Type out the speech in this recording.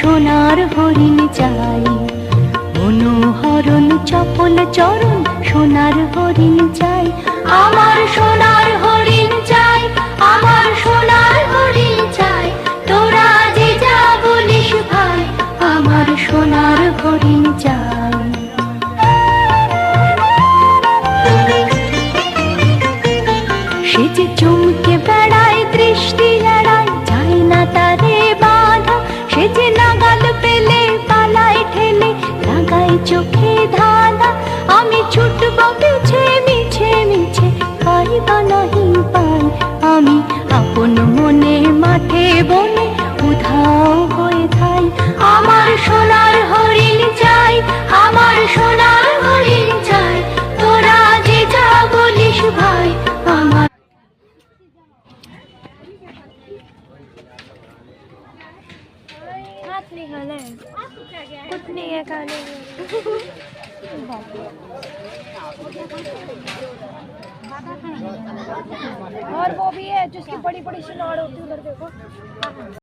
সোনার হরিণ চাই, মনোহরণ চপল চরণ সোনার হরিণ চাই। আমার সোনার হরিণ চাই, আমার সোনার হরিণ চাই, তোরা যে যা বলিস ভাই, আমার সোনার হরিণ চাই। সে যে চমকে বেড়ায়, দৃষ্টি এড়ায়, যায় না তারে বাধা। সে যে নাগাল পেলে পালায় ঠেলে, লাগায় চোখে ধাঁধা। আমি ছুটব পিছে মিছে মিছে, পাই বা নাহি পাই। আমি আপন মনে মাঠে বনে উধাও হয়ে থাই। আমার সোনার হরিণ চাই, আমার সোনার হরিণ চাই, তোরা যে যা বলিস ভাই, আমার। हाथ निकाले कुछ नहीं है खाने में। और वो भी है जिसकी बड़ी बड़ी सिलौड़ होती है, उधर देखो।